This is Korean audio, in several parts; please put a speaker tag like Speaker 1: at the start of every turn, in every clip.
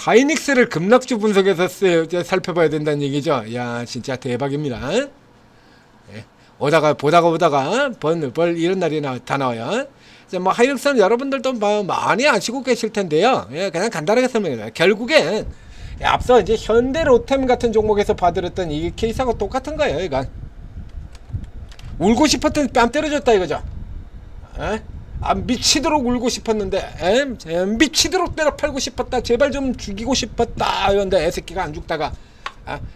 Speaker 1: 하이닉스를 급락주 분석에서 살펴봐야 된다는 얘기죠. 야, 진짜 대박입니다. 예. 보다가 벌 이런 날이 다 나와요. 뭐 하이닉스는 여러분들도 많이 아시고 계실 텐데요. 예, 그냥 간단하게 설명해요. 결국엔 앞서 이제 현대로템 같은 종목에서 봐드렸던 이 케이스하고 똑같은 거예요. 이건 울고 싶었던 뺨 때려줬다 이거죠. 에? 미치도록 울고 싶었는데 미치도록 때려 팔고 싶었다. 제발 좀 죽이고 싶었다. 이런데 애새끼가 안 죽다가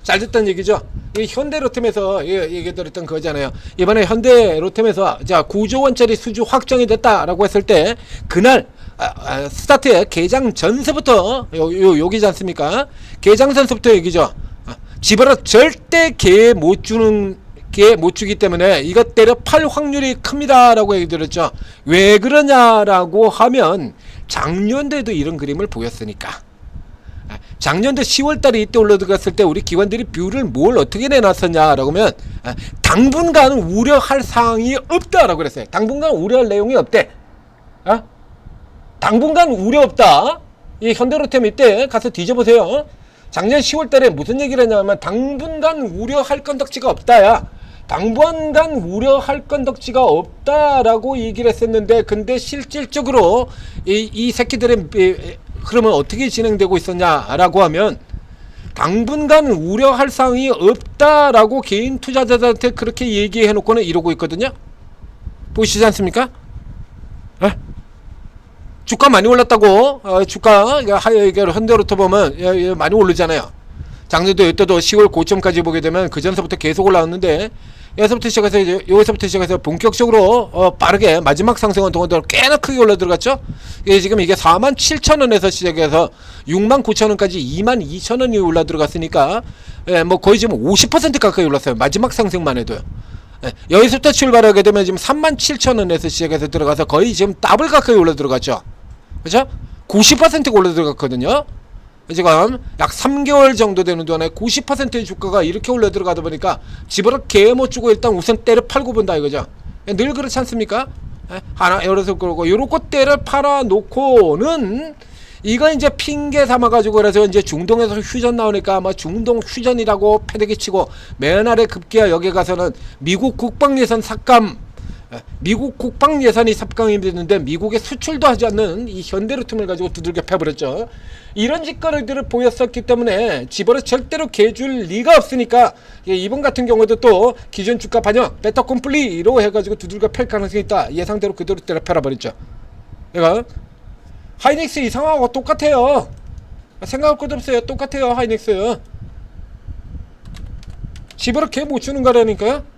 Speaker 1: 잘 됐던 얘기죠. 이 현대로템에서 얘기 드렸던 거잖아요. 이번에 현대로템에서 자 9조 원짜리 수주 확정이 됐다라고 했을 때 그날 스타트에 개장 전서부터 여기지 않습니까? 개장 전서부터 얘기죠. 집어라 절대 개 못 주기 때문에 이것 때려 팔 확률이 큽니다 라고 얘기 드렸죠. 왜 그러냐라고 하면 작년도에도 이런 그림을 보였으니까. 작년도 10월달에 이때 올라들어갔을 때 우리 기관들이 뷰를 뭘 어떻게 내놨었냐라고 하면 당분간 우려할 사항이 없다라고 그랬어요. 당분간 우려할 내용이 없대. 당분간 우려 없다. 이 현대로템 이때 가서 뒤져보세요. 작년 10월달에 무슨 얘기를 했냐면 당분간 우려할 건덕지가 없다야. 당분간 우려할 건덕지가 없다라고 얘기를 했었는데 근데 실질적으로 이 새끼들의 흐름은 어떻게 진행되고 있었냐라고 하면 당분간 우려할 사항이 없다라고 개인 투자자들한테 그렇게 얘기해 놓고는 이러고 있거든요. 보시지 않습니까? 주가 많이 올랐다고 주가 현대로템 보면 많이 오르잖아요. 작년도 이때도 10월 고점까지 보게 되면 그 전서부터 계속 올라왔는데 여기서부터 시작해서 본격적으로 빠르게 마지막 상승한 동안도 꽤나 크게 올라 들어갔죠. 지금 이게 47,000원에서 시작해서 69,000원까지 22,000원이 올라 들어갔으니까 뭐 거의 지금 50% 가까이 올랐어요. 마지막 상승만 해도요. 여기서부터 출발하게 되면 지금 37,000원에서 시작해서 들어가서 거의 지금 더블 가까이 올라 들어갔죠. 그렇죠? 90%가 올라 들어갔거든요. 지금 약 3개월 정도 되는 동안에 90%의 주가가 이렇게 올라 들어가다 보니까 집어라 개 못 주고 일단 우선 때려 팔고 본다 이거죠. 늘 그렇지 않습니까? 하나 열어서 그러고 요렇게 때려 팔아 놓고는 이거 이제 핑계 삼아가지고 그래서 이제 중동에서 휴전 나오니까 뭐 중동 휴전이라고 패대기 치고 맨 아래 급기야 여기 가서는 미국 국방 예산 삭감 미국 국방 예산이 삭감이 됐는데 미국에 수출도 하지 않는 이 현대로템을 가지고 두들겨 패버렸죠. 이런 짓거리들을 보였었기 때문에 집어를 절대로 개줄 리가 없으니까 이번 같은 경우도 또 기존 주가 반영 베터 콤플리로 해가지고 두들겨 팰 가능성이 있다. 예상대로 그대로 때려 패러버렸죠. 얘가 하이닉스 이 상황하고 똑같아요. 생각할 것도 없어요. 똑같아요. 하이닉스 집어를 개 못 주는 거라니까요.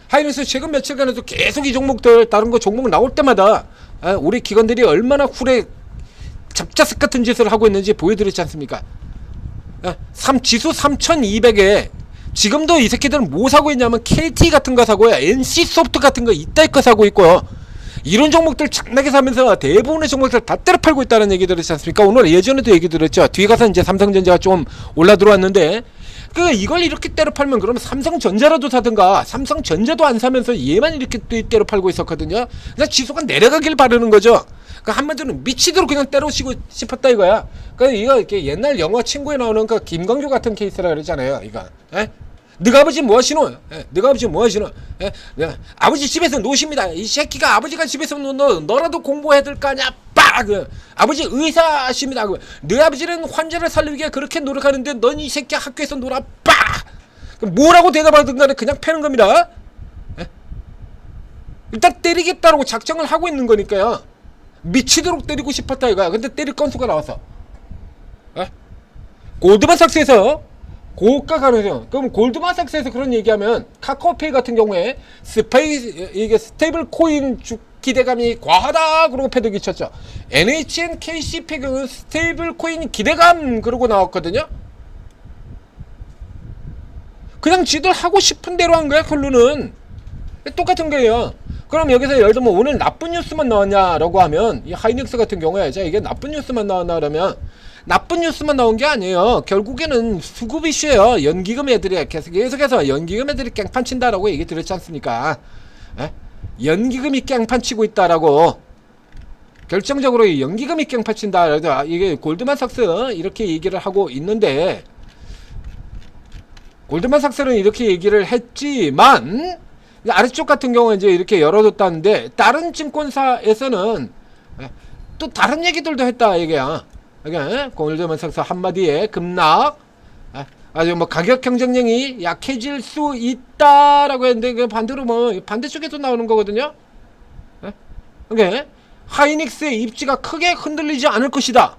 Speaker 1: 하이닉스 최근 며칠간에도 계속 이 종목들 다른 거 종목 나올 때마다 우리 기관들이 얼마나 훌에 잡자석 같은 짓을 하고 있는지 보여드렸지 않습니까? 지수 3200에 지금도 이 새끼들은 뭐 사고 있냐면 KT 같은 거 사고요. NC소프트 같은 거 이따위 거 사고 있고요. 이런 종목들 장나게 사면서 대부분의 종목들 다 때려 팔고 있다는 얘기 들었지 않습니까? 오늘 예전에도 얘기 들었죠. 뒤에 가서 이제 삼성전자가 좀 올라 들어왔는데 이걸 이렇게 때려 팔면 그러면 삼성전자라도 사든가 삼성전자도 안 사면서 얘만 이렇게 때려 팔고 있었거든요. 그래서 지수가 내려가길 바라는 거죠. 한마디로 미치도록 그냥 때려치고 싶었다 이거야. 이거 이렇게 옛날 영화 친구에 나오는 그 김광조 같은 케이스라 그러잖아요. 이거. 너가 아버지 뭐 하시노? 너가 아버지 뭐 하시노? 아버지 집에서 노십니다. 이 새끼가 아버지가 집에서 너라도 공부해야 될 거 아니야? 빡! 아버지 의사십니다. 너희 아버지는 환자를 살리기 위해 그렇게 노력하는데 넌 이 새끼 학교에서 놀아. 빡! 뭐라고 대답하든 간에 그냥 패는 겁니다. 일단 때리겠다라고 작정을 하고 있는 거니까요. 미치도록 때리고 싶었다 이거야. 근데 때릴 건수가 나왔어. 골드만삭스에서 고가 가능성. 그럼 골드만삭스에서 그런 얘기하면 카카오페이 같은 경우에 이게 스테이블 코인 기대감이 과하다 그러고 패드기 쳤죠. NHN KCP는 스테이블 코인 기대감 그러고 나왔거든요. 그냥 지들 하고 싶은 대로 한 거야. 결론은 똑같은 거예요. 그럼 여기서 예를 들면 오늘 나쁜 뉴스만 나왔냐라고 하면 이 하이닉스 같은 경우에 이게 나쁜 뉴스만 나왔나 그러면 나쁜 뉴스만 나온 게 아니에요. 결국에는 수급 이슈예요. 연기금 애들이 계속해서 연기금 애들이 깽판 친다라고 얘기 들었지 않습니까? 연기금이 깽판 치고 있다라고. 결정적으로 이 연기금이 깽판친다. 그래서 이게 골드만삭스 이렇게 얘기를 하고 있는데, 골드만삭스는 이렇게 얘기를 했지만 아래쪽 같은 경우는 이제 이렇게 열어뒀다는데, 다른 증권사에서는 또 다른 얘기들도 했다 이게야. 이게 골드만삭스 한마디에 급락, 아주 뭐 가격 경쟁력이 약해질 수 있다라고 했는데, 그 반대로 뭐 반대쪽에서 나오는 거거든요. 이게 하이닉스의 입지가 크게 흔들리지 않을 것이다.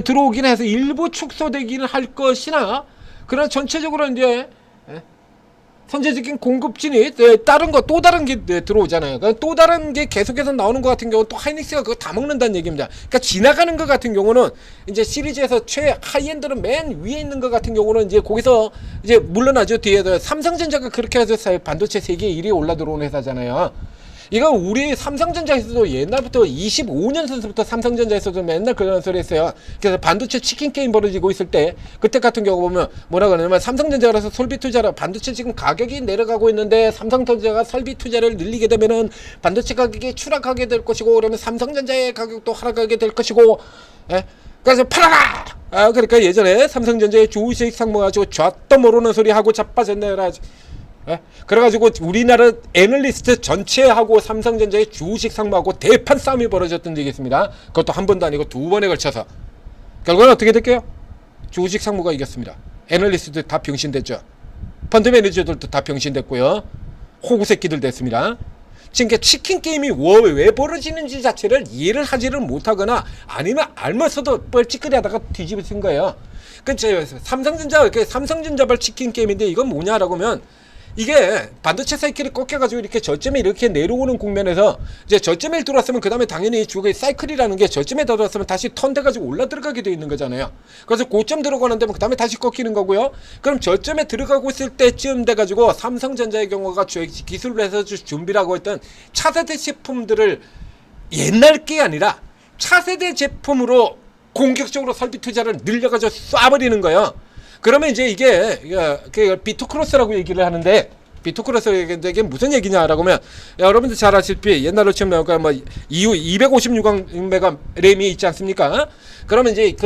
Speaker 1: 들어오긴 해서 일부 축소되기는 할 것이나, 그러나 전체적으로 이제 선제적인 공급진이 다른 거 또 다른 게 들어오잖아요. 그러니까 또 다른 게 계속해서 나오는 것 같은 경우 또 하이닉스가 그거 다 먹는다는 얘기입니다. 그러니까 지나가는 것 같은 경우는 이제 시리즈에서 최 하이엔드는 맨 위에 있는 것 같은 경우는 이제 거기서 이제 물러나죠. 뒤에 삼성전자가 그렇게 해서 반도체 세계 1위 올라 들어온 회사잖아요. 이건 우리 삼성전자에서도 옛날부터 25년 전부터 삼성전자에서도 맨날 그런 소리 했어요. 그래서 반도체 치킨 게임 벌어지고 있을 때, 그때 같은 경우 보면 뭐라 그러냐면, 삼성전자라서 설비 투자라, 반도체 지금 가격이 내려가고 있는데 삼성전자가 설비 투자를 늘리게 되면은 반도체 가격이 추락하게 될 것이고, 그러면 삼성전자의 가격도 하락하게 될 것이고, 그래서 팔아라! 그러니까 예전에 삼성전자의 주식 상모가지고 쥐도 모르는 소리 하고 자빠졌네라. 그래가지고 우리나라 애널리스트 전체하고 삼성전자의 주식 상무하고 대판 싸움이 벌어졌던 적이 있습니다. 그것도 한 번도 아니고 두 번에 걸쳐서. 결과는 어떻게 될게요? 주식 상무가 이겼습니다. 애널리스트들 다 병신됐죠. 펀드 매니저들도 다 병신됐고요. 호구 새끼들 됐습니다. 지금 치킨 게임이 왜 벌어지는지 자체를 이해를 하지를 못하거나, 아니면 알면서도 뻘짓거리하다가 뒤집어진 거예요. 그 삼성전자발 치킨 게임인데, 이건 뭐냐라고 하면, 이게 반도체 사이클이 꺾여가지고 이렇게 저점에 이렇게 내려오는 국면에서, 이제 저점에 들어왔으면 그 다음에 당연히 주가의 사이클이라는 게 저점에 들어왔으면 다시 턴 돼가지고 올라 들어가게 돼 있는 거잖아요. 그래서 고점 들어가는데 그 다음에 다시 꺾이는 거고요. 그럼 저점에 들어가고 있을 때쯤 돼가지고 삼성전자의 경우가 기술을 해서 준비라고 했던 차세대 제품들을, 옛날 게 아니라 차세대 제품으로 공격적으로 설비 투자를 늘려가지고 쏴버리는 거예요. 그러면 이제 이게 비트크로스라고 얘기를 하는데, 비트크로스가 무슨 얘기냐라고 하면, 여러분들 잘 아시다시피 옛날로 치면 뭐 이후 256메가 램이 있지 않습니까? 그러면 이제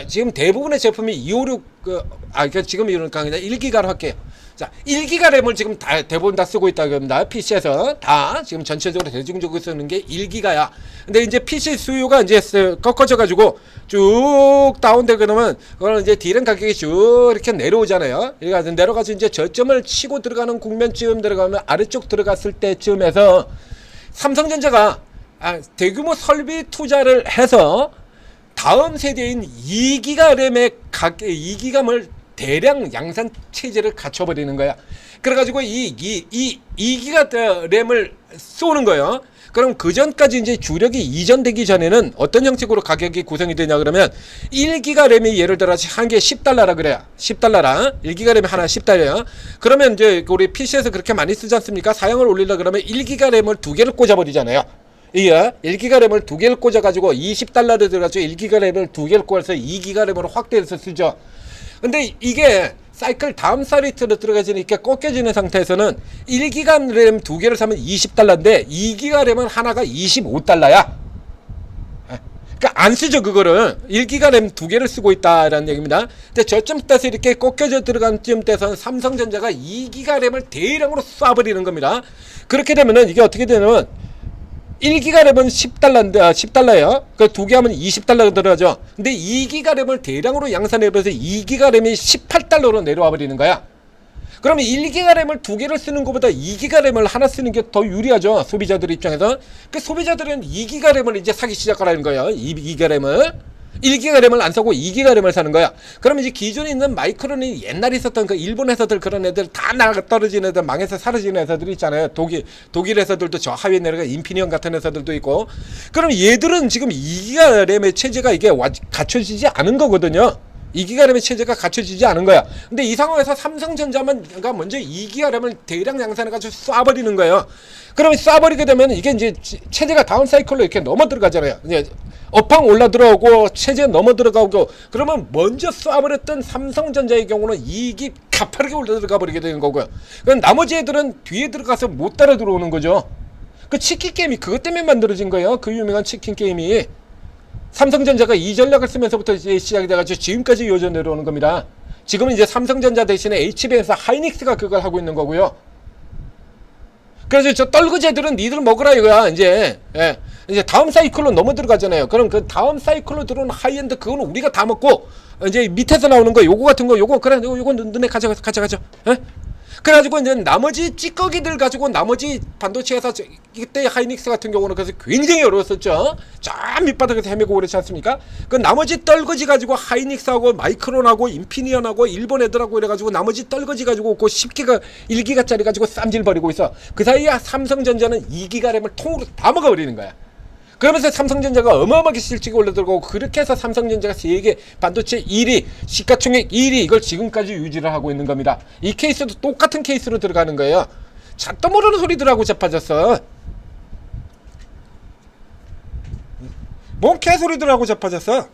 Speaker 1: 지금 대부분의 제품이 256 지금 이러니까 그냥 1기가로 할게요. 자, 1기가 램을 지금 대부분 다 쓰고 있다 그럽니다. PC에서 다 지금 전체적으로 대중적으로 쓰는 게 1기가야. 근데 이제 PC 수요가 이제 꺾어져 가지고 쭉 다운돼, 그러면 그거는 이제 D램 가격이 쭉 이렇게 내려오잖아요. 그러니까 내려가서 이제 저점을 치고 들어가는 국면쯤 들어가면, 아래쪽 들어갔을 때쯤에서 삼성전자가 대규모 설비 투자를 해서 다음 세대인 2기가 램의 2기가를 대량 양산 체제를 갖춰버리는 거야. 그래가지고 이 2기가 램을 쏘는 거예요. 그럼 그 전까지 이제 주력이 이전되기 전에는 어떤 형식으로 가격이 구성이 되냐 그러면, 1기가 램이 예를 들어 한 개 $10라 그래요. $10. 1기가 램이 하나 $10야. 그러면 이제 우리 PC에서 그렇게 많이 쓰지 않습니까? 사양을 올리려 그러면 1기가 램을 두 개를 꽂아버리잖아요. 이게 1기가 램을 두 개를 꽂아가지고 $20를 들어가지고 1기가 램을 두 개를 꽂아서 2기가 램으로 확대해서 쓰죠. 근데 이게 사이클 다음 사이트로 들어가지니까 꺾여지는 상태에서는 1기가 램 두 개를 사면 $20인데 2기가 램은 하나가 $25야. 그러니까 안 쓰죠, 그거를. 1기가 램 두 개를 쓰고 있다라는 얘기입니다. 근데 저점 따서 이렇게 꺾여져 들어간 쯤 때서는 삼성전자가 2기가 램을 대량으로 쏴버리는 겁니다. 그렇게 되면은 이게 어떻게 되냐면, 1기가 램은 $10예요. 그 두 개 하면 $20 들어가죠. 근데 2기가 램을 대량으로 양산해버려서 2기가 램이 $18로 내려와 버리는 거야. 그러면 1기가 램을 두 개를 쓰는 것보다 2기가 램을 하나 쓰는 게 더 유리하죠, 소비자들 입장에서. 그 소비자들은 2기가 램을 이제 사기 시작하라는 거예요. 2기가 램을. 1기가 램을 안 사고 2기가 램을 사는 거야. 그러면 이제 기존에 있는 마이크론이 옛날에 있었던 그 일본 회사들, 그런 애들 다 나가 떨어진 애들, 망해서 사라지는 회사들이 있잖아요. 독일 회사들도 저 하위에 내려가 인피니언 같은 회사들도 있고. 그럼 얘들은 지금 2기가 램의 체제가 이게 갖춰지지 않은 거거든요. 2기가 램의 체제가 갖춰지지 않은 거야. 근데 이 상황에서 삼성전자가 먼저 2기가 램을 대량 양산해가지고 쏴버리는 거예요. 그러면 쏴버리게 되면 이게 이제 체제가 다운 사이클로 이렇게 넘어 들어가잖아요. 이제 업황 올라 들어오고 체제 넘어 들어가고, 그러면 먼저 쏴버렸던 삼성전자의 경우는 이익이 가파르게 올라 들어가 버리게 되는 거고요. 그럼 나머지 애들은 뒤에 들어가서 못 따라 들어오는 거죠. 그 치킨 게임이 그것 때문에 만들어진 거예요. 그 유명한 치킨 게임이. 삼성전자가 이 전략을 쓰면서부터 이제 시작이 돼가지고 지금까지 이어져 내려오는 겁니다. 지금은 이제 삼성전자 대신에 HB에서 하이닉스가 그걸 하고 있는 거고요. 그래서 저 떨그제들은 니들 먹으라 이거야. 이제 이제 다음 사이클로 넘어 들어가잖아요. 그럼 그 다음 사이클로 들어오는 하이엔드 그거는 우리가 다 먹고 이제 밑에서 나오는 거 요거 같은 거 요거 그래 요거 눈에 가져가죠. 예? 그래가지고 이제 나머지 찌꺼기들 가지고 나머지 반도체에서 이때 하이닉스 같은 경우는 그래서 굉장히 어려웠었죠. 저 밑바닥에서 헤매고 그렇지 않습니까? 그 나머지 떨거지 가지고 하이닉스하고 마이크론하고 인피니언하고 일본 애들하고 이래가지고 나머지 떨거지 가지고 그 10기가 1기가짜리 가지고 쌈질 버리고 있어. 그 사이에 삼성전자는 2기가 램을 통으로 다 먹어버리는 거야. 그러면서 삼성전자가 어마어마하게 실적이 올라들고 그렇게 해서 삼성전자가 세계 반도체 1위, 시가총액 1위 이걸 지금까지 유지를 하고 있는 겁니다. 이 케이스도 똑같은 케이스로 들어가는 거예요. 잣도 모르는 소리들하고 자빠졌어. 뭔 개소리들하고 자빠졌어.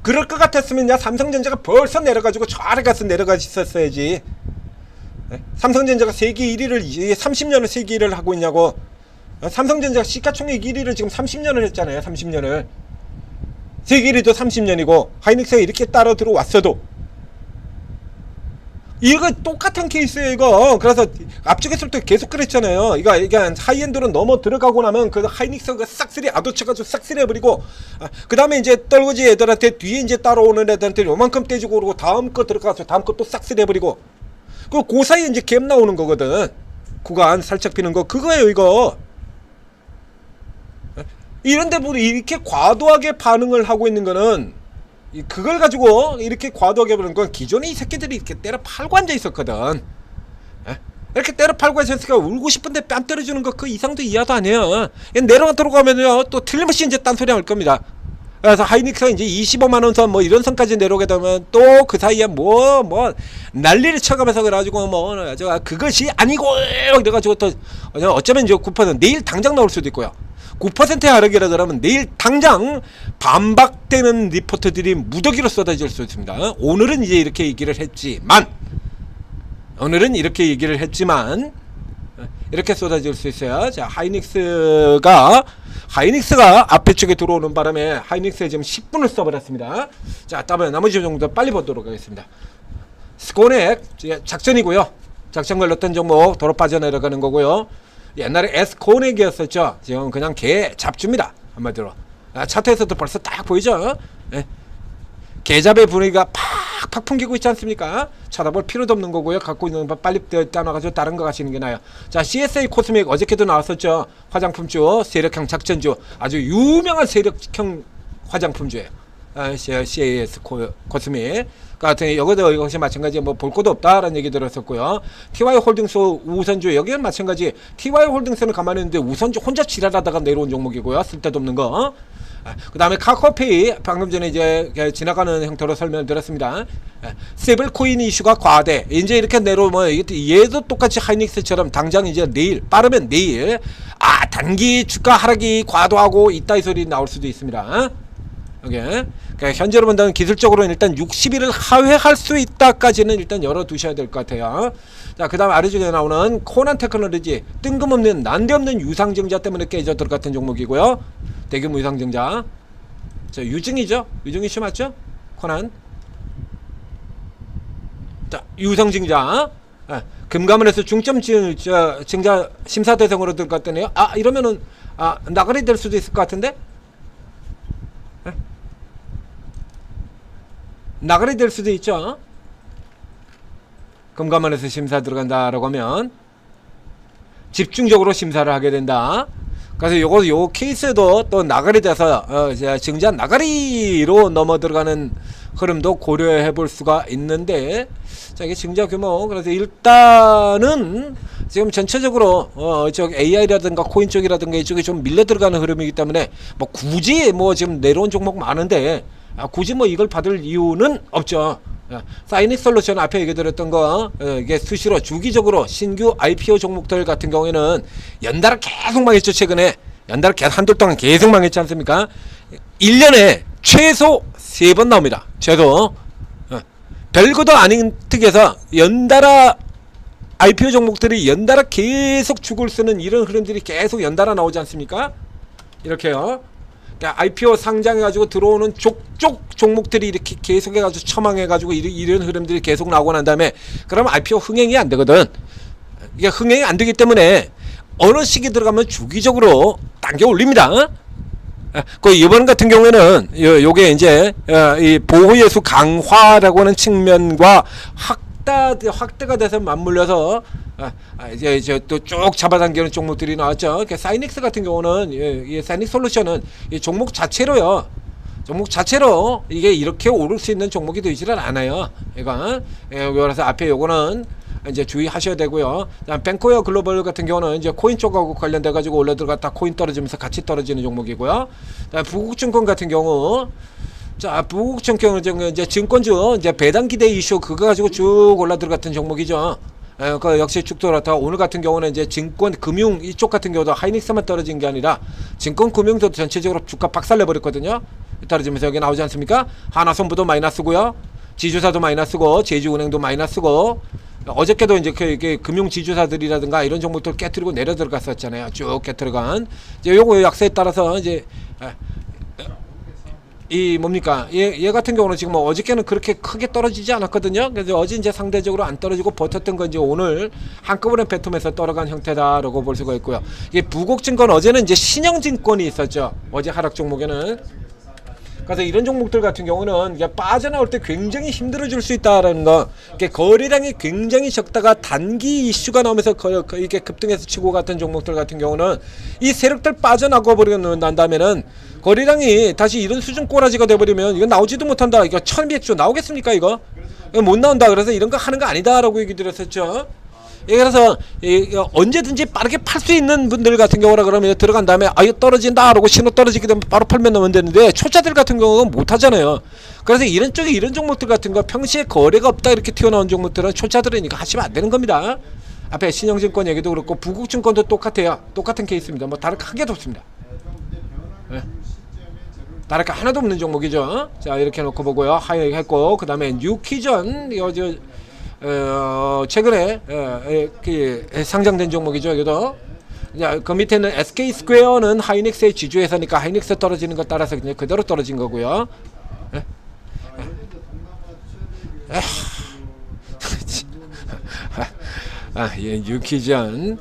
Speaker 1: 그럴 것 같았으면 야 삼성전자가 벌써 내려가지고 저 아래 가서 내려가 있었어야지. 삼성전자가 세계 1위를 30년을 세계 1위를 하고 있냐고. 삼성전자가 시가총액 1위를 지금 30년을 했잖아요. 30년을. 세계 1위도 30년이고 하이닉스가 이렇게 따라 들어왔어도 이거 똑같은 케이스예요. 이거. 그래서 앞쪽에서부터 계속 그랬잖아요. 이거 하이엔드로 넘어 들어가고 나면 그 하이닉스가 싹쓸이 아도쳐가지고 싹쓸이 해버리고 그 다음에 이제 떨거지 애들한테 뒤에 이제 따라오는 애들한테 요만큼 떼주고 그러고 다음 거 들어가서 다음 거 또 싹쓸이 해버리고 그 사이에 이제 갭 나오는 거거든. 구간 살짝 비는 거 그거예요. 이거. 이런데 뭐 이렇게 과도하게 반응을 하고 있는 거는 그걸 가지고 이렇게 과도하게 보는 건 기존에 이 새끼들이 이렇게 때려 팔고 앉아 있었거든. 이렇게 때려 팔고 있으니까 울고 싶은데 뺨 때려주는 거 그 이상도 이하도 아니에요. 내려가 들어가면요 또 틀림없이 이제 딴소리 할 겁니다. 그래서 하이닉스가 이제 25만원 선 뭐 이런 선까지 내려오게 되면 또 그 사이에 뭐 난리를 쳐가면서 그래가지고 뭐 그것이 아니고 이래가지고 또 어쩌면 이제 9% 내일 당장 나올 수도 있고요. 9%의 하락이라 그러면 내일 당장 반박되는 리포트들이 무더기로 쏟아질 수 있습니다. 오늘은 이제 이렇게 얘기를 했지만 이렇게 쏟아질 수 있어요. 자, 하이닉스가 앞에 쪽에 들어오는 바람에 하이닉스에 지금 10분을 써버렸습니다. 자, 다음에 나머지 정도 빨리 보도록 하겠습니다. 스코넥 작전이고요. 작전 걸렸던 종목 도로 빠져내려가는 거고요. 옛날에 에스코넥이었었죠. 지금 그냥 개 잡줍니다. 한마디로. 차트에서도 벌써 딱 보이죠. 네. 개잡의 분위기가 팍팍 풍기고 있지 않습니까? 쳐다볼 필요도 없는 거고요. 갖고 있는 거 빨리 따놔가지고 다른 거 가시는 게 나아요. 자, CSA 코스믹 어저께도 나왔었죠. 화장품주, 세력형 작전주. 아주 유명한 세력형 화장품주예요. CAS 코스믹 같은 여기도 역시 마찬가지 뭐 볼 것도 없다라는 얘기 들었었고요. TY 홀딩스 우선주 여기는 마찬가지. TY 홀딩스는 가만히 있는데 우선주 혼자 지랄하다가 내려온 종목이고요. 쓸데도 없는 거. 그 다음에 카카오페이 방금 전에 이제 지나가는 형태로 설명을 드렸습니다. 세블코인 이슈가 과대 이제 이렇게 내려오면 얘도 똑같이 하이닉스처럼 당장 이제 내일 빠르면 내일 단기 주가 하락이 과도하고 있다 이 소리 나올 수도 있습니다. 그러니까 현재로 본다면 기술적으로는 일단 60일을 하회할 수 있다까지는 일단 열어두셔야 될 것 같아요. 자, 그 다음 아래쪽에 나오는 코난 테크놀로지 뜬금없는 난데없는 유상증자 때문에 깨져 들어갔던 종목이고요. 대규모 유상증자. 자, 유증이죠. 유증 이슈 맞죠? 코난. 자, 유상증자. 금감원에서 중점 증자 심사 대상으로 들어갔더니요. 이러면은 나가리 될 수도 있을 것 같은데. 나가리 될 수도 있죠. 금감원에서 심사 들어간다라고 하면 집중적으로 심사를 하게 된다. 그래서 요 케이스도 또 나가리 돼서 증자 나가리로 넘어 들어가는 흐름도 고려해 볼 수가 있는데, 자, 이게 증자 규모 그래서 일단은 지금 전체적으로 저 AI라든가 코인 쪽이라든가 이쪽에 좀 밀려 들어가는 흐름이기 때문에 뭐 굳이 뭐 지금 내려온 종목 많은데 굳이 뭐 이걸 받을 이유는 없죠. 사이닉 솔루션 앞에 얘기 드렸던 거 이게 수시로 주기적으로 신규 IPO 종목들 같은 경우에는 연달아 계속 망했죠. 최근에 연달아 계속 한달 동안 계속 망했지 않습니까? 1년에 최소 3번 나옵니다. 최소 별것도 아닌 특에서 연달아 IPO 종목들이 연달아 계속 죽을 쓰는 이런 흐름들이 계속 연달아 나오지 않습니까? 이렇게요. 그러니까 IPO 상장해가지고 들어오는 족족 종목들이 이렇게 계속해가지고 처망해가지고 이런 흐름들이 계속 나오고 난 다음에 그러면 IPO 흥행이 안 되거든. 이게 흥행이 안 되기 때문에 어느 시기 들어가면 주기적으로 당겨 올립니다. 그 이번 같은 경우에는 요게 이제 이 보호예수 강화라고 하는 측면과 확대가 돼서 맞물려서 이제 또 쭉 잡아당기는 종목들이 나왔죠. 사이닉스 같은 경우는 이 사이닉스 솔루션은 이 종목 자체로요. 종목 자체로 이게 이렇게 오를 수 있는 종목이 되지는 않아요. 이건 그래서 앞에 요거는 이제 주의하셔야 되고요. 뱅코웨어 글로벌 같은 경우는 이제 코인 쪽하고 관련돼 가지고 올라 들어갔다 코인 떨어지면서 같이 떨어지는 종목이고요. 부국증권 같은 경우 자, 부국증권은 이제 증권주 이제 배당 기대 이슈 그거 가지고 쭉 올라 들어갔던 종목이죠. 그 역시 쭉 돌았다. 오늘 같은 경우는 이제 증권 금융 이쪽 같은 경우도 하이닉스만 떨어진 게 아니라 증권 금융도 전체적으로 주가 박살내 버렸거든요. 떨어지면서 여기 나오지 않습니까? 하나손부도 마이너스고요. 지주사도 마이너스고 제주은행도 마이너스고 어저께도 이제 이게 금융 지주사들이라든가 이런 종목들 깨트리고 내려 들어갔었잖아요. 쭉 깨트려간 이제 요거 약세에 따라서 이제 이 뭡니까 얘 같은 경우는 지금 뭐 어저께는 그렇게 크게 떨어지지 않았거든요. 그래서 어제 이제 상대적으로 안 떨어지고 버텼던 건지 오늘 한꺼번에 뱉으면서 떨어간 형태다라고 볼 수가 있고요. 이게 부국증권 어제는 이제 신영증권이 있었죠. 어제 하락 종목에는. 그래서 이런 종목들 같은 경우는 이게 빠져나올 때 굉장히 힘들어질 수 있다라는 거. 거래량이 굉장히 적다가 단기 이슈가 나오면서 이렇게 급등해서 치고 갔던 종목들 같은 경우는 이 세력들 빠져나가 버리고 난다면은 거래량이 다시 이런 수준 꼬라지가 돼버리면 이거 나오지도 못한다. 이거 1200조 나오겠습니까 이거? 이거 못 나온다. 그래서 이런 거 하는 거 아니다라고 얘기 드렸었죠. 그래서 언제든지 빠르게 팔 수 있는 분들 같은 경우라 그러면 들어간 다음에 이거 떨어진다 라고 신호 떨어지게 되면 바로 팔면 나오면 되는데 초짜들 같은 경우는 못 하잖아요. 그래서 이런 쪽에 이런 종목들 같은 거 평시에 거래가 없다 이렇게 튀어나온 종목들은 초짜들은 이거 하시면 안 되는 겁니다. 앞에 신영증권 얘기도 그렇고 부국증권도 똑같아요. 똑같은 케이스입니다. 뭐 다를 게 한 개도 없습니다. 네. 다를 게 하나도 없는 종목이죠. 자 이렇게 놓고 보고요. 하이 했고 그 다음에 뉴키전 최근에 상장된 종목이죠. 이것도 그 밑에는 SK 스퀘어는 하이닉스의 지주회사니까 하이닉스 떨어지는 것 따라서 그냥 그대로 떨어진 거고요. 뉴키전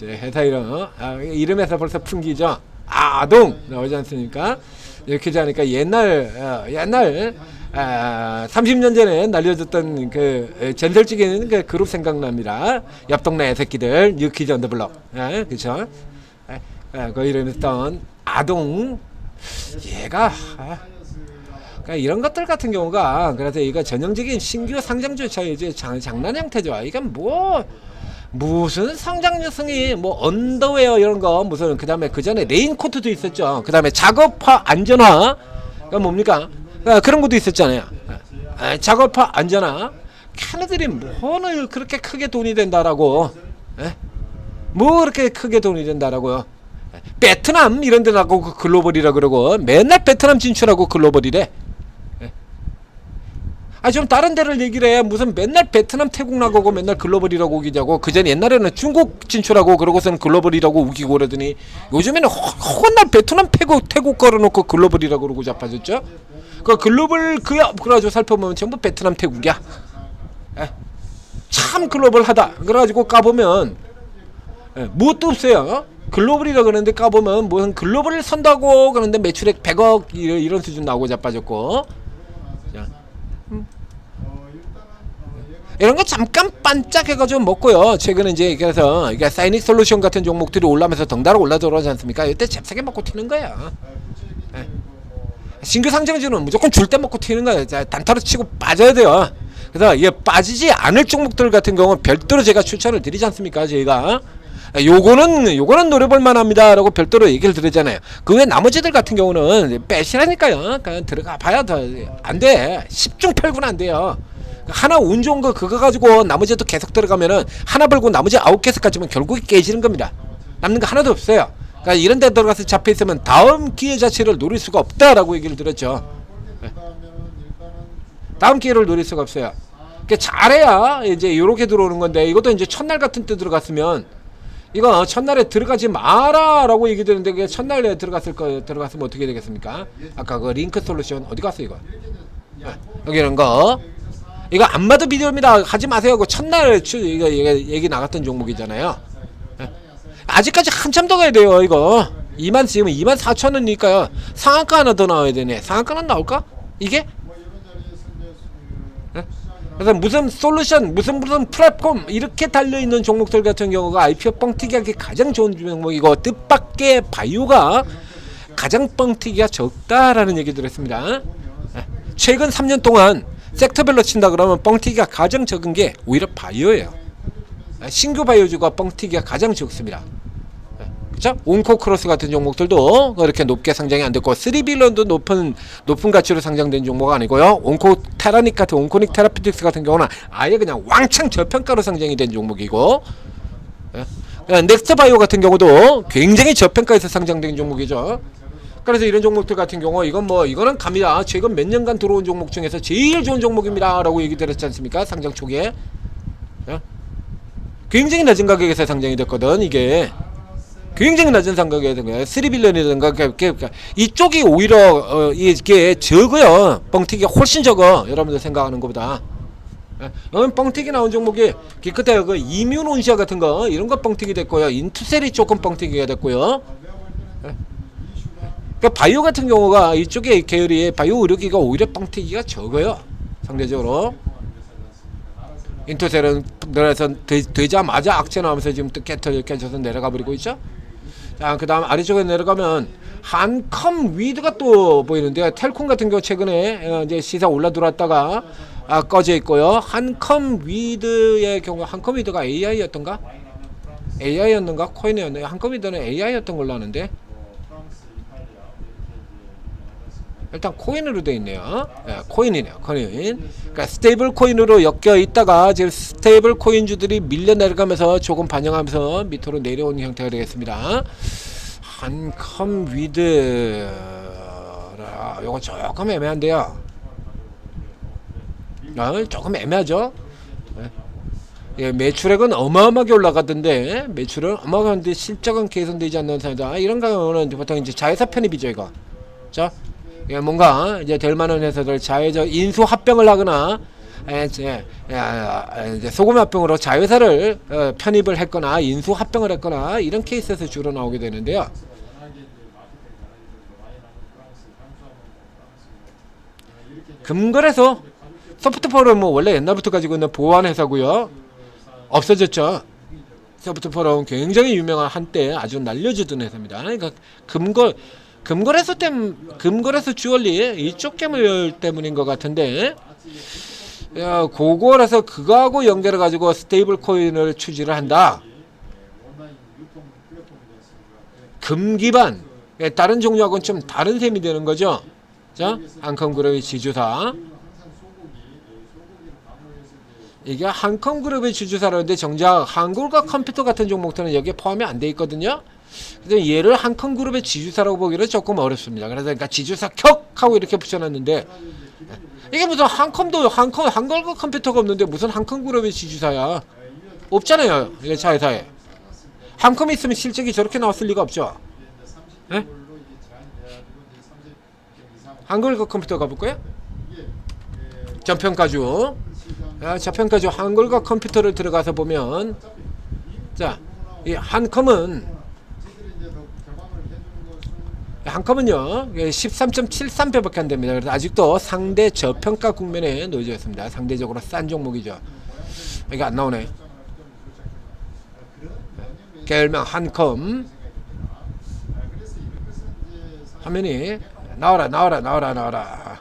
Speaker 1: 회사 이름 이름에서 벌써 풍기죠. 아동 나오지 않습니까? 이렇게 하니까 옛날 30년 전에 날려줬던 그 전설적인 그 그룹 생각납니다. 옆 동네 새끼들 뉴키즈 언더 블럭. 그쵸? 그 이름했던 아동 얘가 그러니까 이런 것들 같은 경우가 그래서 이거 전형적인 신규 상장주차 이제 장난 형태죠. 이건 뭐 무슨 상장성이 뭐 언더웨어 이런 거 무슨 그 다음에 그 전에 레인코트도 있었죠. 그 다음에 작업화 안전화 그 뭡니까 그런 것도 있었잖아요. 작업화 안전화 걔네들이 뭐는 그렇게 크게 돈이 된다라고 뭐 그렇게 크게 돈이 된다라고요. 베트남 이런 데 나고 글로벌이라 그러고 맨날 베트남 진출하고 글로벌이래. 좀 다른 데를 얘기를 해. 무슨 맨날 베트남 태국 나가고 맨날 글로벌이라고 우기자고. 그전 옛날에는 중국 진출하고 그러고서는 글로벌이라고 우기고 그러더니 요즘에는 허건날 베트남 태국 걸어놓고 글로벌이라고 그러고 자빠졌죠. 그 글로벌 그래가지고 살펴보면 전부 베트남 태국이야. 참 글로벌하다. 그래가지고 까보면 무엇도 없어요. 글로벌이라 그러는데 까보면 무슨 글로벌을 선다고 그러는데 매출액 100억 이런 수준 나오고 자빠졌고. 이런 거 잠깐 반짝해가지고 먹고요. 최근에 이제 그래서 이게 사이닉 솔루션 같은 종목들이 올라면서 덩달아 올라들어오지 않습니까? 이때 잽싸게 먹고 튀는 거야. 신규 상장주는 무조건 줄 때 먹고 튀는 거예요. 단타로 치고 빠져야 돼요. 그래서 이게 빠지지 않을 종목들 같은 경우는 별도로 제가 추천을 드리지 않습니까? 저희가 요거는 노려볼 만합니다 라고 별도로 얘기를 드리잖아요. 그 외 나머지들 같은 경우는 빼시라니까요. 그냥 들어가 봐야 더 안돼. 10중 8구는 안 돼요. 하나 운 좋은 거 그거 가지고 나머지도 계속 들어가면은 하나 벌고 나머지 9개까지면 결국에 깨지는 겁니다. 남는 거 하나도 없어요. 그러니까 이런 데 들어가서 잡혀 있으면 다음 기회 자체를 노릴 수가 없다라고 얘기를 들었죠. 다음 기회를 노릴 수가 없어요. 잘해야 이제 요렇게 들어오는 건데, 이것도 이제 첫날 같은 때 들어갔으면 이거 첫날에 들어가지 마라 라고 얘기 드는데, 그게 첫날에 들어갔으면 어떻게 되겠습니까? 아까 그 링크 솔루션 어디 갔어 이거? 여기 이런 거 이거 안 봐도 비디오입니다. 하지 마세요. 그 첫날 이거 얘기 나갔던 종목이잖아요. 아직까지 한참 더 가야 돼요. 이거 지금 24,000원이니까요. 상한가 하나 더 나와야 되네. 상한가는 나올까? 이게? 그래서 무슨 솔루션, 무슨 플랫폼 이렇게 달려있는 종목들 같은 경우가 IPO 뻥튀기하기 가장 좋은 종목이고, 뜻밖의 바이오가 가장 뻥튀기가 적다라는 얘기를 했습니다. 최근 3년 동안 섹터별로 친다 그러면 뻥튀기가 가장 적은 게 오히려 바이오예요. 신규 바이오주가 뻥튀기가 가장 적습니다. 그렇죠? 온코크로스 같은 종목들도 그렇게 높게 상장이 안 됐고, 3빌런도 높은 가치로 상장된 종목은 아니고요. 온코테라닉 같은 온코닉 테라피틱스 같은 경우는 아예 그냥 왕창 저평가로 상장이 된 종목이고, 넥스트 바이오 같은 경우도 굉장히 저평가에서 상장된 종목이죠. 그래서 이런 종목들 같은 경우 이거는 갑니다. 최근 몇 년간 들어온 종목 중에서 제일 좋은 종목입니다 라고 얘기 드렸지 않습니까? 상장 초기에 굉장히 낮은 가격에서 상장이 됐거든. 이게 굉장히 낮은 상가격에 된 거예요. 3빌런이든가 이쪽이 오히려 이게 적어요. 뻥튀기가 훨씬 적어. 여러분들 생각하는 것보다. 뻥튀기 나온 종목이 기껏해 그 이뮤온시아 같은 거 이런 거 뻥튀기 됐고요. 인투셀이 조금 뻥튀기가 됐고요. 그러니까 바이오 같은 경우가 이쪽에 계열이 바이오 의료기가 오히려 뻥튀기가 적어요. 상대적으로. 인투셀은 되자마자 악재 나오면서 지금 깨져서 내려가 버리고 있죠. 자, 그 다음 아래쪽에 내려가면 한컴 위드가 또 보이는데요. 텔콤 같은 경우 최근에 이제 시세 올라 들어왔다가 꺼져 있고요. 한컴 위드의 경우, 한컴 위드가 AI였던가? AI였는가? 코인이었나요? 한컴 위드는 AI였던 걸로 아는데, 일단 코인으로 되어 있네요. 코인이네요. 코인. 그러니까 스테이블 코인으로 엮여 있다가 지금 스테이블 코인주들이 밀려 내려가면서 조금 반영하면서 밑으로 내려오는 형태가 되겠습니다. 한컴 위드 요거 조금 애매한데요. 조금 애매하죠. 매출액은 어마어마하게 올라갔던데, 매출은 어마어마한데 실적은 개선되지 않는 상황이다. 이런 경우는 보통 이제 자회사 편입이죠, 이거. 자, 뭔가 이제 될 만한 회사들 자회적 인수 합병을 하거나 이제 소금 합병으로 자회사를 편입을 했거나 인수 합병을 했거나 이런 케이스에서 주로 나오게 되는데요. 금거래소 소프트포럼 원래 옛날부터 가지고 있는 보안 회사고요. 없어졌죠. 소프트포럼 굉장히 유명한 한때 아주 날려주던 회사입니다. 그러니까 금거래소 주얼리 이쪽 계열 때문인 것 같은데, 그거라서 그거하고 연결해 가지고 스테이블 코인을 추지를 한다. 금 기반 다른 종류하고는 좀 다른 셈이 되는 거죠. 자, 한컴그룹의 지주사, 이게 한컴그룹의 지주사라는데 정작 한국과 컴퓨터 같은 종목들은 여기에 포함이 안 돼 있거든요. 그래서 얘를 한컴그룹의 지주사라고 보기는 조금 어렵습니다. 그래서 그러니까 지주사 격하고 이렇게 붙여놨는데, 이게 무슨 한걸과 컴퓨터가 없는데 무슨 한컴그룹의 지주사야? 없잖아요. 이게 자회사에 한컴이 있으면 실적이 저렇게 나왔을 리가 없죠. 네? 한걸과 컴퓨터 가볼까요? 저평가주. 저평가주 한걸과 컴퓨터를 들어가서 보면, 자, 이 한컴은요 13.73배밖에 안 됩니다. 그래서 아직도 상대 저평가 국면에 놓여져 있습니다. 상대적으로 싼 종목이죠. 이게 안 나오네. 계열명 한컴. 화면이 나와라.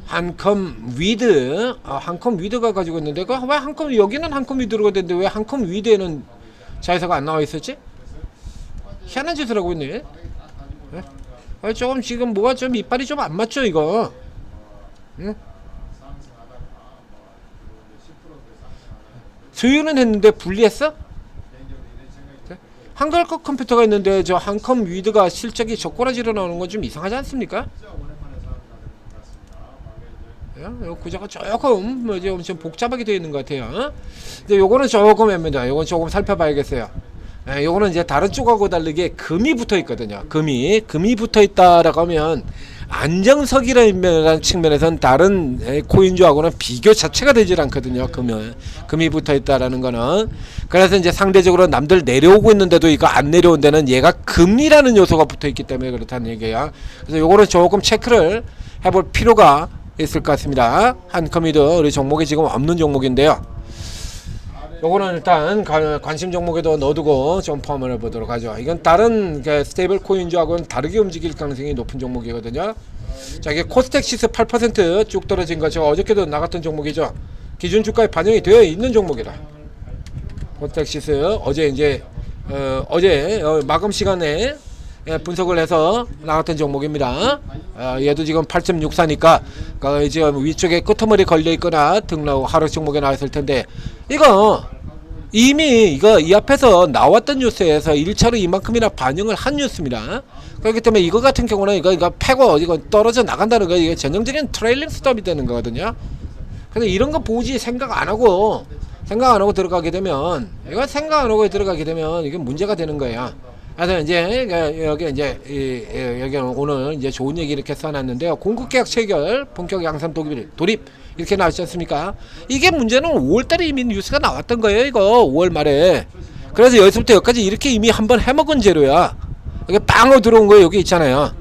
Speaker 1: 한컴 위드. 한컴 위드가 가지고 있는데, 왜 한컴, 여기는 한컴 위드로가 됐는데 왜 한컴 위드에는 자회사가 안 나와 있었지? 희한한 짓을 하고 있네. 조금 지금 뭐가 좀 이빨이 좀 안 맞죠, 이거? 응? 소유는 했는데 분리했어? 한글컵 컴퓨터가 있는데 저 한컴 위드가 실적이 젓가락지로 나오는 건 좀 이상하지 않습니까? 구조가 조금 좀 복잡하게 되어 있는 것 같아요. 근데 요거는 조금 애매합니다. 요건 조금 살펴봐야겠어요. 요거는 이제 다른 쪽하고 다르게 금이 붙어 있거든요. 금이 붙어 있다라고 하면 안정석이라는 측면에서는 다른 코인주하고는 비교 자체가 되질 않거든요. 금이 붙어 있다라는 거는. 그래서 이제 상대적으로 남들 내려오고 있는데도 이거 안 내려온 데는 얘가 금이라는 요소가 붙어 있기 때문에 그렇다는 얘기예요. 그래서 요거는 조금 체크를 해볼 필요가 있을 것 같습니다. 한컴이도 우리 종목이 지금 없는 종목인데요. 요거는 일단 관심 종목에도 넣어두고 좀 포함을 해보도록 하죠. 이건 다른 스테이블 코인주하고는 다르게 움직일 가능성이 높은 종목이거든요. 자, 이게 코스닥시스 8% 떨어진 거 제가 어저께도 나갔던 종목이죠. 기준 주가에 반영이 되어 있는 종목이다. 코스닥시스 어제 이제 어제 마감 시간에 분석을 해서 나왔던 종목입니다. 얘도 지금 8.64니까 지금 위쪽에 끄트머리 걸려 있거나 등록 하루 종목에 나왔을 텐데, 이거 이미 이 앞에서 나왔던 뉴스에서 1차로 이만큼이나 반영을 한 뉴스입니다. 그렇기 때문에 이거 같은 경우는 이거 패고 이거 떨어져 나간다는 거, 이게 전형적인 트레일링 스톱이 되는 거거든요. 그래서 이런 거 보지 생각 안 하고 들어가게 되면, 이게 문제가 되는 거예요. 그래서 이제 여기 오늘 이제 좋은 얘기 이렇게 써놨는데요. 공급계약 체결, 본격 양산 돌입 이렇게 나왔지 않습니까? 이게 문제는 5월달에 이미 뉴스가 나왔던 거예요. 이거 5월 말에. 그래서 여기서부터 여기까지 이렇게 이미 한번 해먹은 재료야. 이게 빵어 들어온 거 여기 있잖아요.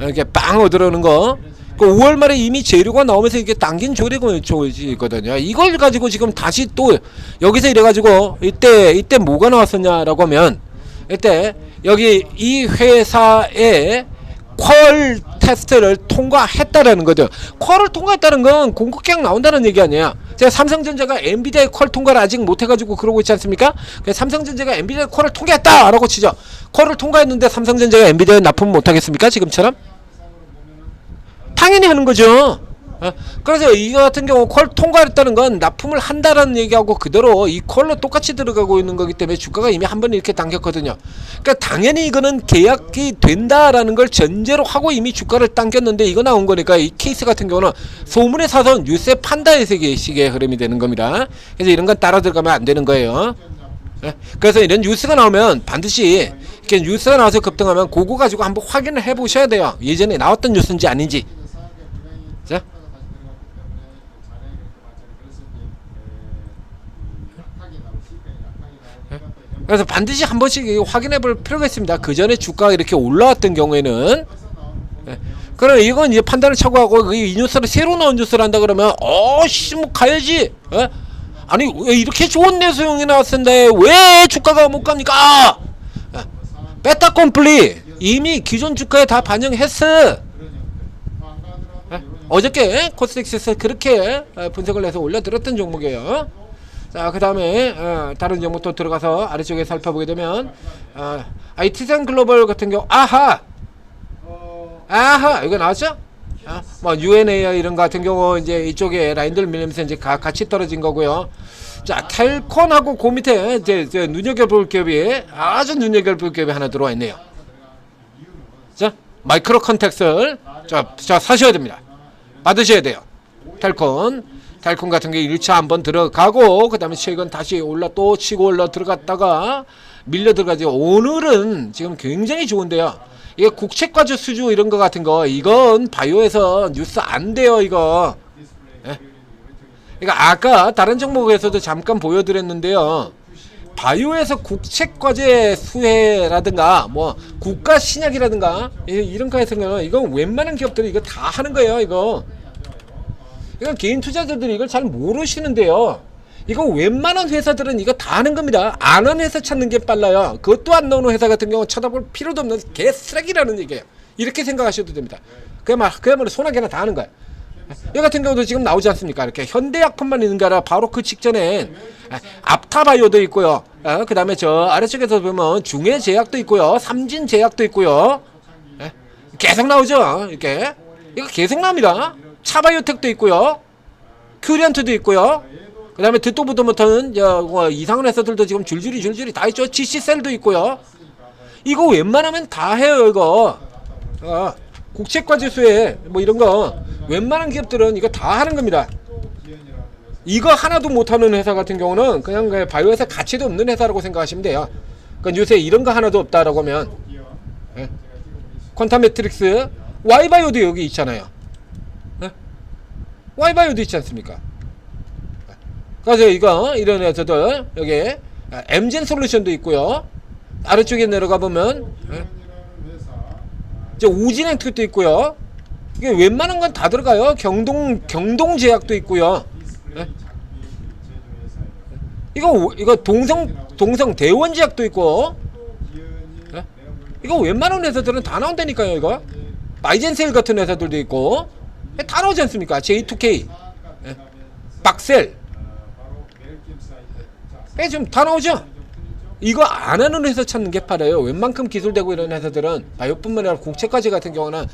Speaker 1: 이렇게 빵어 들어오는 거. 그 5월 말에 이미 재료가 나오면서 이게 당긴 조리거든요. 이걸 가지고 지금 다시 또 여기서 이래가지고 이때 뭐가 나왔었냐라고 하면, 이때 여기 이 회사의 퀄 테스트를 통과했다라는 거죠. 퀄을 통과했다는 건 공급계약 나온다는 얘기 아니야. 제가 삼성전자가 엔비디아의 퀄 통과를 아직 못해가지고 그러고 있지 않습니까? 삼성전자가 엔비디아의 퀄을 통과했다라고 치죠. 퀄을 통과했는데 삼성전자가 엔비디아에 납품 못하겠습니까? 지금처럼? 당연히 하는 거죠. 그래서 이거 같은 경우 콜 통과했다는 건 납품을 한다라는 얘기하고 그대로 이 콜로 똑같이 들어가고 있는 거기 때문에 주가가 이미 한 번 이렇게 당겼거든요. 그러니까 당연히 이거는 계약이 된다라는 걸 전제로 하고 이미 주가를 당겼는데, 이거 나온 거니까 이 케이스 같은 경우는 소문에 사서 뉴스에 판다의 세계식의 흐름이 되는 겁니다. 그래서 이런 건 따라 들어가면 안 되는 거예요. 그래서 이런 뉴스가 나오면 반드시 이렇게 뉴스가 나와서 급등하면 그거 가지고 한번 확인을 해 보셔야 돼요. 예전에 나왔던 뉴스인지 아닌지. 자. 그래서 반드시 한 번씩 확인해 볼 필요가 있습니다. 그 전에 주가가 이렇게 올라왔던 경우에는. 그럼 이건 이제 판단을 착오하고 이 뉴스를 새로 나온 뉴스를 한다 그러면 뭐 가야지. 아니 왜 이렇게 좋은 내수용이 나왔는데 왜 주가가 못 갑니까? 베타 콤플리 이미 기존 주가에 다 반영했어. 어저께 코스닥시스 그렇게 분석을 해서 올려드렸던 종목이에요. 자, 그 다음에 다른 종목도 들어가서 아래쪽에 살펴보게 되면 IT산 글로벌 같은 경우 아하 이거 나왔죠? 뭐 UNA 이런 거 같은 경우 이제 이쪽에 라인들 밀리면서 이제 같이 떨어진 거고요. 자, 텔콘하고 그 밑에 이제 눈여겨볼 기업이 아주 눈여겨볼 기업이 하나 들어와 있네요. 자, 마이크로 컨택스를 자 사셔야 됩니다. 받으셔야 돼요. 텔콘 같은 게 1차 한번 들어가고 그 다음에 최근 다시 또 치고 올라 들어갔다가 밀려 들어가지. 오늘은 지금 굉장히 좋은데요. 이게 국책과주 수주 이런 거 같은 거, 이건 바이오에서 뉴스 안 돼요 이거. 그러니까 아까 다른 종목에서도 잠깐 보여드렸는데요. 바이오에서 국책과제 수혜라든가 뭐 국가 신약이라든가 이런 거에서는 이건 웬만한 기업들이 이거 다 하는 거예요. 이건 개인 투자자들이 이걸 잘 모르시는데요. 이거 웬만한 회사들은 이거 다 하는 겁니다. 안 하는 회사 찾는 게 빨라요. 그것도 안 나오는 회사 같은 경우 쳐다볼 필요도 없는 개쓰레기라는 얘기예요. 이렇게 생각하셔도 됩니다. 그야말로 소나기나 다 하는 거예요. 이 같은 경우도 지금 나오지 않습니까? 이렇게 현대약품만 있는 게 아니라 바로 그 직전에 앞타바이오도 있고요. 그 다음에 저 아래쪽에서 보면 중해제약도 있고요. 삼진제약도 있고요. 계속 나오죠. 이렇게 이거 계속 나옵니다. 차바이오텍도 있고요. 큐리언트도 있고요. 그 다음에 듣도 보도 못하는 이상한 회사들도 지금 줄줄이 다 있죠. GC셀도 있고요. 이거 웬만하면 다 해요. 이거 국채과 지수에 뭐 이런 거 웬만한 기업들은 이거 다 하는 겁니다. 이거 하나도 못하는 회사 같은 경우는 그냥 바이오에서 가치도 없는 회사라고 생각하시면 돼요. 그러니까 요새 이런 거 하나도 없다라고 하면 예? 퀀텀 매트릭스 Y바이오도 여기 있잖아요. 예? Y바이오도 있지 않습니까? 그래서 이거 이런 회사들 여기 엠젠 솔루션도 있고요. 아래쪽에 내려가 보면 예? 이제 우진행투도 있고요. 이게 웬만한 건 다 들어가요. 경동제약도 있고요. 예? 이거 동성 대원제약도 있고. 예? 이거 웬만한 회사들은 다 나온다니까요. 이거 마이젠셀 같은 회사들도 있고 다 나오지 않습니까? J2K, 예? 박셀, 좀 다 나오죠. 이거 안 하는 회사 찾는 게 팔아요. 웬만큼 기술되고 이런 회사들은 바이오뿐만 아니라 국채까지 같은 경우는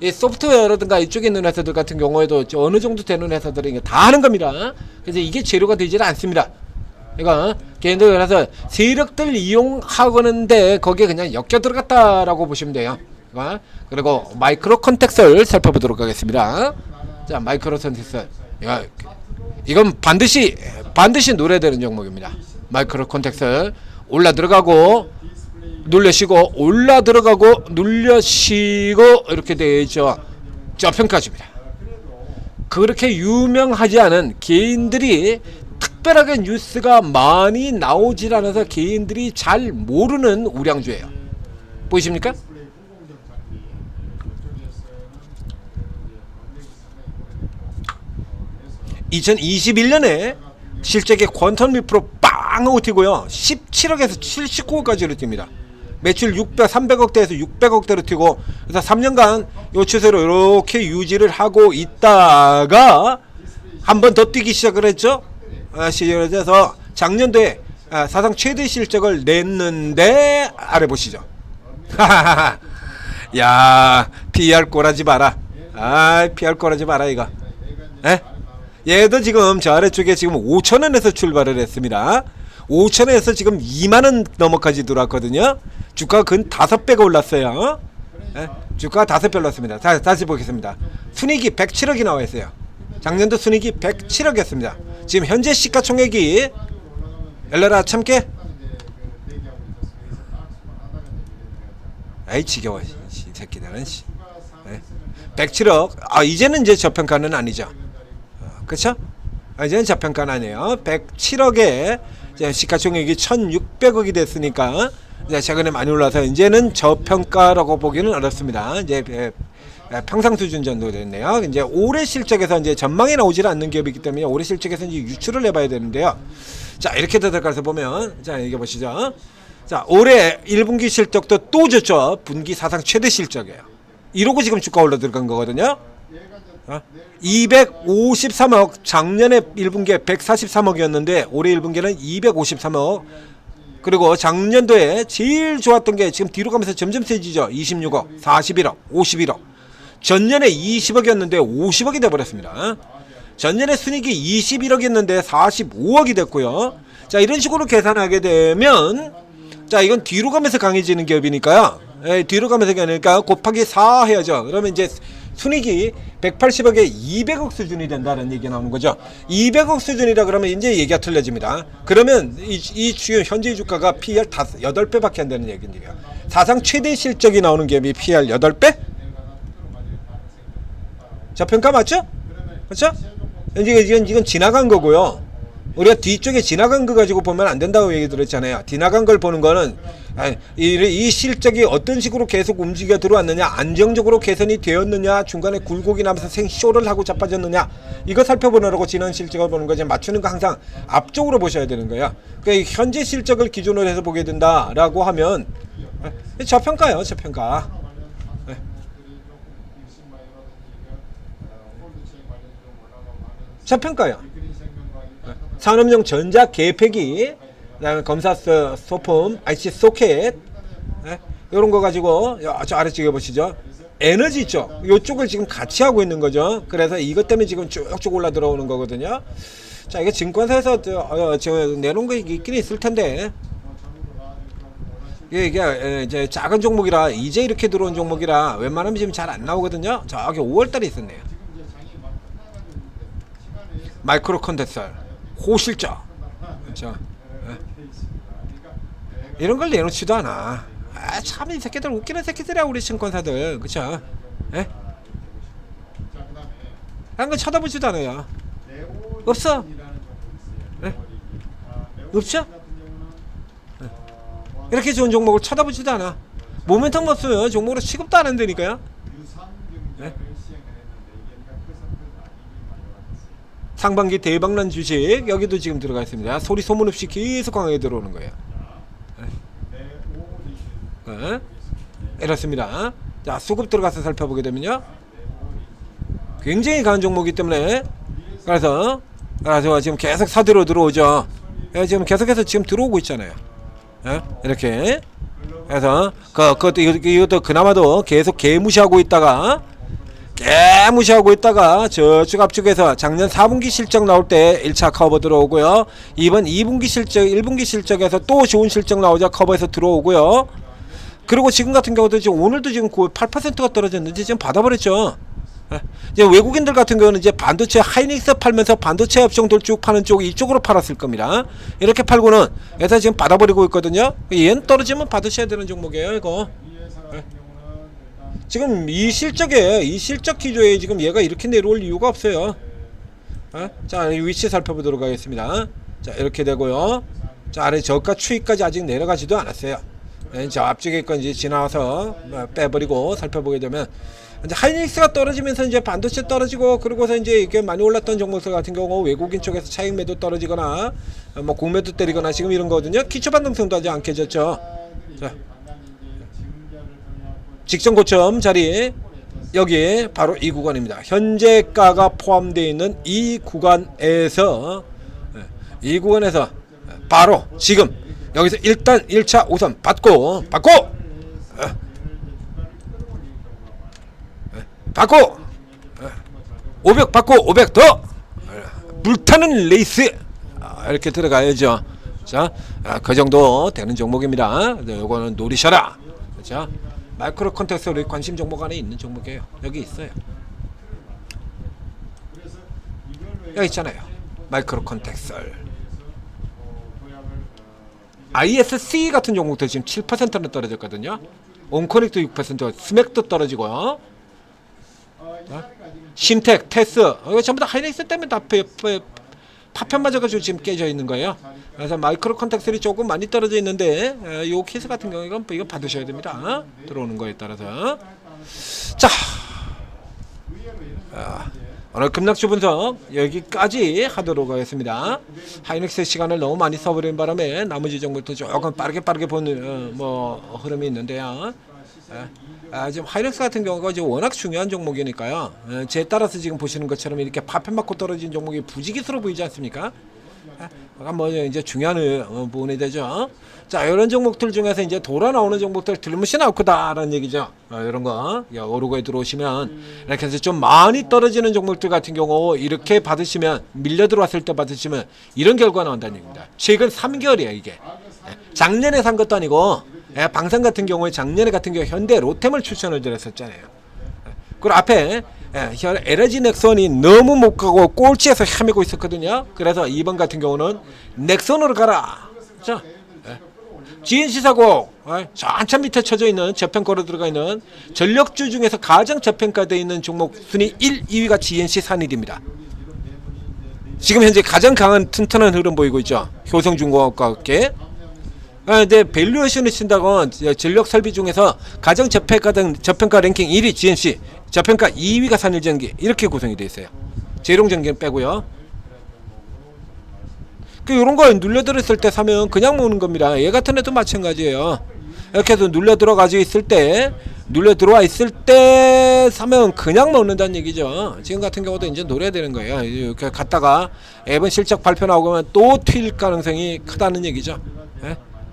Speaker 1: 이 소프트웨어라든가 이쪽에 있는 회사들 같은 경우에도 어느 정도 되는 회사들은 다 하는 겁니다. 그래서 이게 재료가 되질 않습니다. 이거 개인적으로 그래서 세력들 이용하고는데 거기에 그냥 엮여 들어갔다라고 보시면 돼요. 그리고 마이크로 컨텍스를 살펴보도록 하겠습니다. 자, 마이크로 컨텍스. 이건 반드시 노려야 되는 종목입니다. 마이크로 컨텍스 올라 들어가고 눌려쉬고 올라 들어가고 눌려쉬고 이렇게 되어 있죠. 저평가주입니다. 그렇게 유명하지 않은 개인들이 특별하게 뉴스가 많이 나오질 않아서 개인들이 잘 모르는 우량주예요. 보이십니까? 2021년에 실적이 퀀텀 리프로 빵 하고 튀고요. 17억에서 79억까지로 뜁니다. 매출 300억대에서 600억대로 튀고, 그래서 3년간 요 추세로 이렇게 유지를 하고 있다가 한 번 더 뛰기 시작을 했죠. 시작을 해서 작년도에 사상 최대 실적을 냈는데 아래 보시죠. 야, PR 꼬라지 마라. PR 꼬라지 마라 이거. 에? 얘도 지금 저 아래쪽에 지금 5천원에서 출발을 했습니다. 5천원에서 지금 2만원 넘어까지 들어왔거든요. 주가가 근 5배가 올랐어요. 예? 주가가 5배 올랐습니다. 다시 보겠습니다. 순이익이 107억이 나와 있어요. 작년도 순이익이 107억이었습니다. 지금 현재 시가총액이 열려라 참깨. 아이 지겨워 이 새끼들은. 107억. 이제는 이제 저평가는 아니죠. 그쵸? 이제는 저평가는 아니에요. 107억에 시가총액이 1600억이 됐으니까 이제 최근에 많이 올라서 이제는 저평가라고 보기는 어렵습니다. 이제 평상 수준 정도 됐네요. 이제 올해 실적에서 이제 전망이 나오질 않는 기업이기 때문에 올해 실적에서 이제 유출을 해봐야 되는데요. 자, 이렇게 들어가서 보면, 자, 이게 보시죠. 자, 올해 1분기 실적도 또 좋죠. 분기 사상 최대 실적이에요. 이러고 지금 주가 올라 들어간 거거든요. 253억, 작년에 1분기에 143억이었는데 올해 1분기는 253억. 그리고 작년도에 제일 좋았던 게 지금 뒤로 가면서 점점 세지죠. 26억, 41억, 51억. 전년에 20억이었는데 50억이 돼버렸습니다. 전년에 순이익이 21억이었는데 45억이 됐고요. 자, 이런 식으로 계산하게 되면, 자, 이건 뒤로 가면서 강해지는 기업이니까요. 뒤로 가면서 강해니까 곱하기 4 해야죠. 그러면 이제 순이익이 180억에 200억 수준이 된다는 얘기 나오는 거죠. 200억 수준이라 그러면 이제 얘기가 틀려집니다. 그러면 이 주요 현재 주가가 PR 8배밖에 안 되는 얘기인데요. 사상 최대 실적이 나오는 기업이 PR 8배? 저평가 맞죠? 그렇죠? 이건 지나간 거고요. 우리가 뒤쪽에 지나간 거 가지고 보면 안 된다고 얘기 들었잖아요. 지나간 걸 보는 거는 이 실적이 어떤 식으로 계속 움직여 들어왔느냐, 안정적으로 개선이 되었느냐, 중간에 굴곡이 나면서 생쇼를 하고 자빠졌느냐, 이거 살펴보느라고 지난 실적을 보는 거지. 맞추는 거 항상 앞쪽으로 보셔야 되는 거야. 그러니까 현재 실적을 기준으로 해서 보게 된다라고 하면 저평가예요, 저평가. 저평가요. 산업용 전자 계폐기, 그다음에 검사 소품, IC 소켓, 이런 거 가지고 저 아래쪽에 보시죠. 에너지 있죠. 이쪽을 지금 같이 하고 있는 거죠. 그래서 이것 때문에 지금 쭉쭉 올라 들어오는 거거든요. 자, 이게 증권사에서 저 내놓은 거 있긴 있을 텐데, 이게 이제 작은 종목이라 이제 이렇게 들어온 종목이라 웬만하면 지금 잘 안 나오거든요. 저기 5월달에 있었네요. 마이크로 컨덴서 호실적. 그렇죠. 이런 걸 내놓지도 않아. 참 이 새끼들 웃기는 새끼들이야 우리 증권사들. 그쵸? 예? 한 건 쳐다보지도 않아요. 없어. 예? 없죠? 예. 이렇게 좋은 종목을 쳐다보지도 않아. 모멘텀 없으면 종목으로 취급도 안 한다니까요. 예? 상반기 대박난 주식 여기도 지금 들어가 있습니다. 소리 소문 없이 계속 강하게 들어오는 거예요. 네. 이렇습니다. 자, 수급 들어가서 살펴보게 되면요, 굉장히 강한 종목이기 때문에 그래서 지금 계속 사들어 들어오죠. 지금 계속해서 지금 들어오고 있잖아요. 이렇게 그래서 그것도 이것도 그나마도 계속 개무시하고 있다가 저쪽 앞쪽에서 작년 4분기 실적 나올 때 1차 커버 들어오고요. 이번 2분기 실적 1분기 실적에서 또 좋은 실적 나오자 커버에서 들어오고요. 그리고 지금 같은 경우도 지금 오늘도 지금 8%가 떨어졌는지 지금 받아버렸죠. 이제 외국인들 같은 경우는 이제 반도체 하이닉스 팔면서 반도체 업종들 쭉 파는 쪽 이쪽으로 팔았을 겁니다. 이렇게 팔고는 그래서 지금 받아버리고 있거든요. 얘는 떨어지면 받으셔야 되는 종목이에요, 이거. 지금 이 실적 기조에 지금 얘가 이렇게 내려올 이유가 없어요. 자, 위치 살펴보도록 하겠습니다. 자, 이렇게 되고요. 자, 아래 저가 추이까지 아직 내려가지도 않았어요. 저 앞쪽에 건 이제 지나와서 빼버리고 살펴보게 되면 이제 하이닉스가 떨어지면서 이제 반도체 떨어지고, 그러고서 이제 이게 많이 올랐던 종목들 같은 경우 외국인 쪽에서 차익 매도 떨어지거나 뭐 공매도 때리거나 지금 이런 거거든요. 기초 반등성도 아직 안 깨졌죠. 자, 직전 고점 자리 여기 바로 이 구간입니다. 현재가가 포함되어 있는 이 구간에서 바로 지금 여기서 일단 1차 우선 받고 500 받고 500 더 불타는 레이스 이렇게 들어가야죠. 자, 그 정도 되는 종목입니다. 요거는 노리셔라. 자, 마이크로 컨텍스트 관심 종목 안에 있는 종목이에요. 여기 있어요. 여기 있잖아요. 마이크로 컨텍스트. ISC 같은 종목도 지금 7%는 떨어졌거든요. 온코닉도 6%, 스맥도 떨어지고요. 심텍, 테스, 이거 전부 다 하이닉스 때문에 다 파편 맞아가지고 지금 깨져 있는 거예요. 그래서 마이크로 컨텍스트이 조금 많이 떨어져 있는데, 요 케이스 같은 경우는 이거 받으셔야 됩니다. 들어오는 거에 따라서. 자, 오늘 급락주 분석 여기까지 하도록 하겠습니다. 하이닉스 시간을 너무 많이 써버린 바람에 나머지 종목도 조금 빠르게 보는 흐름이 있는데요. 지금 하이닉스 같은 경우가 이제 워낙 중요한 종목이니까요. 제 따라서 지금 보시는 것처럼 이렇게 파편 맞고 떨어진 종목이 부지기수로 보이지 않습니까? 한번 이제 중요한 부분이 되죠. 자, 이런 종목들 중에서 이제 돌아 나오는 종목들 들무시 나오다라는 얘기죠. 이런 거 오르고에 들어오시면 이렇게 해서 좀 많이 떨어지는 종목들 같은 경우 이렇게 받으시면, 밀려 들어왔을 때 받으시면 이런 결과 나온다는 얘기입니다. 최근 3개월이에요 이게. 작년에 산 것도 아니고, 방산 같은 경우에 작년에 같은 경우 현대 로템을 추천을 드렸었잖아요. 그리고 앞에 LG 넥슨이 너무 못 가고 꼴찌에서 헤매고 있었거든요. 그래서 이번 같은 경우는 넥슨으로 가라. 자, GNC 사고 한참 밑에 쳐져 있는 저평가로 들어가 있는 전력주 중에서 가장 저평가되어 있는 종목 순위 1, 2위가 GNC 산일입니다. 지금 현재 가장 강한 튼튼한 흐름 보이고 있죠. 효성중공업과 함께. 근데 밸류에이션을 친다고 전력 설비 중에서 가장 저평가 랭킹 1위 GNC, 저평가 2위가 산일전기, 이렇게 구성이 되어 있어요. 재룡전기는 빼고요. 이런 거 눌려 들었을 때 사면 그냥 먹는 겁니다. 얘 같은 애도 마찬가지예요. 이렇게 해서 눌려 들어와 있을 때 사면 그냥 먹는다는 얘기죠. 지금 같은 경우도 이제 노려야 되는 거예요. 이렇게 갔다가 앱은 실적 발표 나오면 또 튈 가능성이 크다는 얘기죠.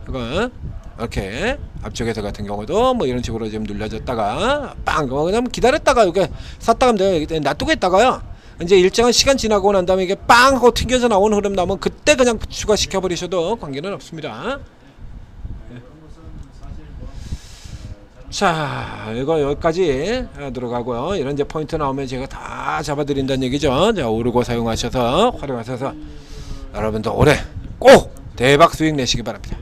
Speaker 1: 이거 이렇게 앞쪽에서 같은 경우도 뭐 이런 식으로 좀 눌려졌다가 빵 그냥 기다렸다가 이렇게 샀다가 놔두고 있다가요, 이제 일정한 시간 지나고 난 다음에 이게 빵 하고 튕겨서 나오는 흐름 나오면 그때 그냥 추가시켜 버리셔도 관계는 없습니다. 자, 이거 여기까지 들어가고요. 이런 이제 포인트 나오면 제가 다 잡아드린다는 얘기죠. 자, 오르고 사용하셔서 활용하셔서 여러분도 올해 꼭 대박 수익 내시기 바랍니다.